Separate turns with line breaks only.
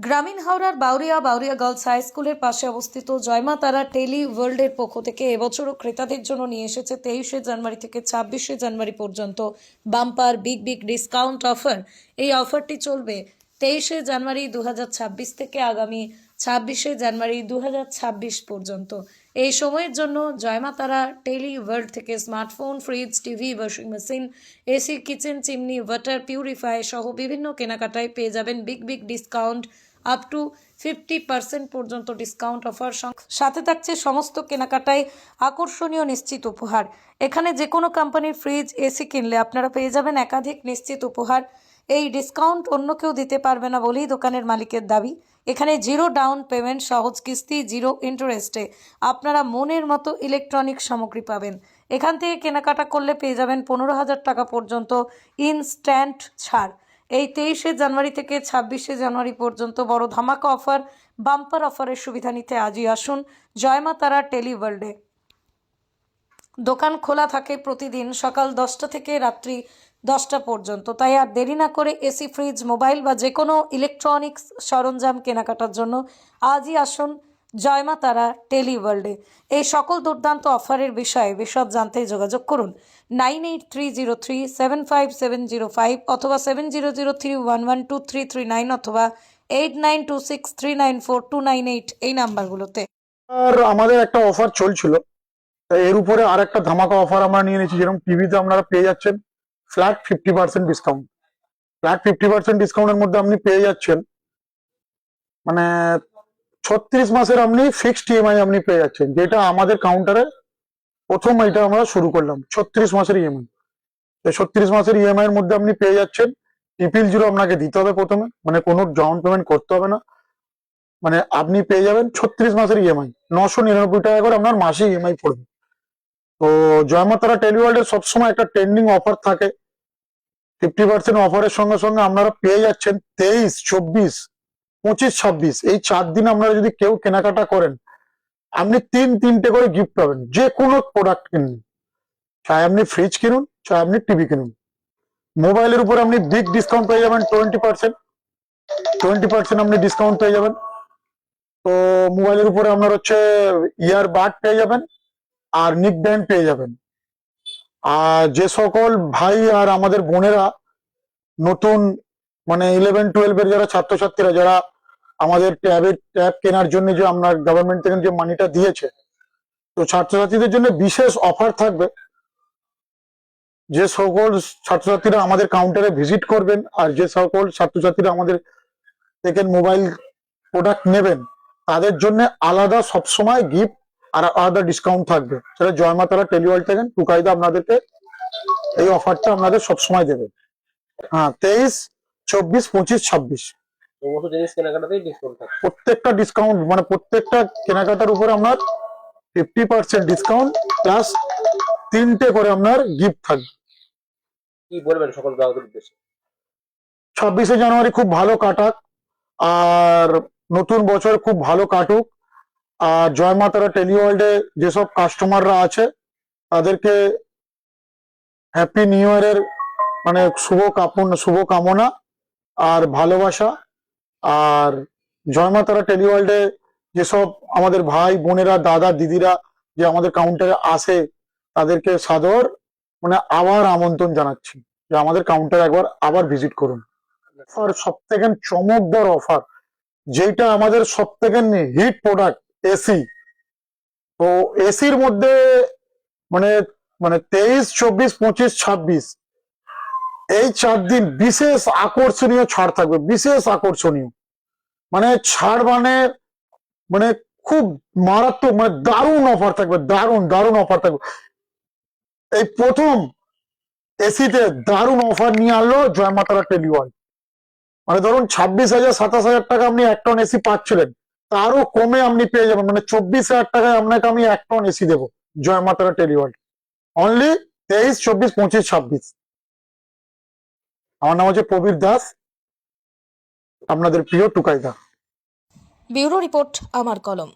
গ্রামীণ হাওড়ার Bauria girls high স্কুলের পাশে অবস্থিত জয়মা তারা টেলি ওয়ার্ল্ডের পক্ষ থেকে এবছরও ক্রেতাদের জন্য নিয়ে এসেছে 23শে জানুয়ারি থেকে 26শে জানুয়ারি পর্যন্ত বাম্পার বিগ ডিসকাউন্ট অফার। এই অফারটি চলবে 23শে জানুয়ারি 2026 থেকে আগামী 26শে জানুয়ারি 2026 পর্যন্ত। এই সময়ের জন্য জয়মা তারা টেলি ওয়ার্ল্ড থেকে smartphone, fridge, TV, washing machine, AC, kitchen chimney, water purifier সহ বিভিন্ন কেনাকাটায় পেয়ে যাবেন বিগ ডিসকাউন্ট আপ টু 50% পর্যন্ত ডিসকাউন্ট অফার। সাথে থাকছে সমস্ত কেনাকাটায় আকর্ষণীয় নিশ্চিত উপহার। এখানে যে কোনো কোম্পানির ফ্রিজ, এসি কিনলে আপনারা পেয়ে যাবেন একাধিক নিশ্চিত উপহার। এই ডিসকাউন্ট অন্য কেউ দিতে পারবে না বলেই দোকানের মালিকের দাবি। এখানে জিরো ডাউন পেমেন্ট, সহজ কিস্তি, জিরো ইন্টারেস্টে আপনারা মনের মতো ইলেকট্রনিক সামগ্রী পাবেন। এখান থেকে কেনাকাটা করলে পেয়ে যাবেন 15,000 টাকা পর্যন্ত ইনস্ট্যান্ট ছাড়। এই 23শে জানুয়ারি থেকে 26শে জানুয়ারি পর্যন্ত বড় ধামাকা অফার, বাম্পার অফারের সুবিধা নিতে আজই আসুন জয়মা তারা টেলি ওয়ার্ল্ডে। দোকান খোলা থাকে প্রতিদিন সকাল 10টা থেকে রাত্রি 10টা পর্যন্ত। তাই আর দেরি না করে এসি, ফ্রিজ, মোবাইল বা যে কোনো ইলেকট্রনিক্স সরঞ্জাম কেনাকাটার জন্য আজই আসুন জয়মা তারা টেলি ওয়ার্ল্ডে। এই সকল দুর্দান্ত অফারের বিষয়ে বিশদ জানতে যোগাযোগ করুন 9830375705 অথবা 7003112339 অথবা 8926394298 এই নাম্বারগুলোতে।
আর আমাদের একটা অফার চলছিল, এর উপরে আর একটা ধামাকা অফার আমরা নিয়ে নিয়েছি। যেরকম টিভিতে আপনারা পেয়ে যাচ্ছেন ফ্ল্যাট 50% ডিসকাউন্ট। ফ্ল্যাট 50% ডিসকাউন্টের মধ্যে আপনি পেয়ে যাচ্ছেন মানে 36 মাসের আপনি ফিক্সড ইএমআই আপনি পেয়ে যাচ্ছেন, যেটা আমাদের কাউন্টারে প্রথম এটা আমরা শুরু করলাম 36 মাসের ইএমআই। 36 মাসের ইএমআই এর মধ্যে আপনি পেয়ে যাচ্ছেন ট্রিপল জিরো আপনাকে দিতে হবে প্রথমে, মানে কোনো ডাউন পেমেন্ট করতে হবে না। মানে আপনি পেয়ে যাবেন 36 মাসের ইএমআই 999 টাকা করে আপনার মাসে ইএমআই পড়বে। তো জয়মা তারা টেলিওয়ার্ল্ডের সবসময় একটা ট্রেন্ডিং অফার থাকে। 50% অফারের সঙ্গে সঙ্গে আপনারা পেয়ে যাচ্ছেন 23, 24, 25, 26 এই 4 দিন আপনারা যদি কেউ কেনাকাটা করেন আপনি তিনটে করে গিফট পাবেন। যে কোনো প্রোডাক্ট কিনুন, চাই আপনি ফ্রিজ কিনুন, চাই আপনি টিভি কিনুন। মোবাইলের উপর আপনি বিগ ডিসকাউন্ট পেয়ে যাবেন 20% আপনি ডিসকাউন্ট পেয়ে যাবেন। তো মোবাইলের উপরে আপনার হচ্ছে ইয়ারবাড পেয়ে যাবেন আর নিক ব্যান্ড পেয়ে যাবেন। আর যে সকল ভাই আর আমাদের বোনেরা নতুন মানে 11-12 এর যারা ছাত্রছাত্রীরা যারা আমাদের ট্যাব কেনার জন্য যে আমরা গভর্নমেন্ট থেকে যে মানিটা দিয়েছে, তো ছাত্রছাত্রীদের জন্য বিশেষ অফার থাকবে। যে সকল ছাত্রছাত্রীরা আমাদের কাউন্টারে ভিজিট করবেন আর যে সকল ছাত্রছাত্রীরা আমাদের থেকে মোবাইল প্রোডাক্ট নেবেন তাদের জন্য আলাদা সবসময় গিফট আর আলাদা ডিসকাউন্ট থাকবে। সেটা জয়মা তারা টেলিওয়ার্ল্ড থেকে টুকাইদা আপনাদেরকে এই অফারটা আপনাদের সবসময় দেবে। হ্যাঁ, 23, 24, 25, 26 প্রত্যেকটা ডিসকাউন্ট মানে প্রত্যেকটা কেনাকাটার উপরে আপনার 50% ডিসকাউন্ট প্লাস 3টে করে আপনার গিফট থাকবে।
কি বলবেন সকল গ্রাহকদের উদ্দেশ্যে?
26শে জানুয়ারি খুব ভালো কাটাক আর নতুন বছর খুব ভালো কাটুক। আর জয়মা তারা টেলিওয়ার্ল্ডে যেসব কাস্টমাররা আছে তাদেরকে হ্যাপি নিউ ইয়ারের মানে শুভ কামনা আর ভালোবাসা। আর জয়মা তারা টেলিওয়ার্ল্ডে যেসব আমাদের ভাই বোনেরা, দাদা দিদিরা যে আমাদের কাউন্টারে আসে তাদেরকে সাদর মানে আবার আমন্ত্রণ জানাচ্ছি যে আমাদের কাউন্টারে একবার আবার ভিজিট করুন। আর সব থেকে চমকদার অফার, যেটা আমাদের সব থেকে হিট প্রোডাক্ট এসি। তো এসির মধ্যে মানে মানে 23, 24, 25, 26 এই 4 দিন বিশেষ আকর্ষণীয় ছাড় থাকবে, বিশেষ আকর্ষণীয় মানে ছাড় মানে মানে খুব মারাত্মক মানে দারুণ অফার থাকবে, দারুণ অফার থাকবে। এই প্রথম এসিতে দারুণ অফার নিয়ে আনলো জয়মা তারা টেলিওয়ার্ল্ড। মানে ধরুন 26,000, 27,000 টাকা আপনি 1 টন এসি পাচ্ছিলেন, তারও কমে আপনি পেয়ে যাবেন মানে 24,000 টাকায় আপনাকে আমি 1 টন এসি দেবো জয়মা তারা টেলিওয়ার্ল্ড। অনলি 23, 24, 25, 26। আমার নাম হচ্ছে প্রবীর দাস, আপনাদের প্রিয় টুকাইদা।
ব্যুরো রিপোর্ট আমার কলম।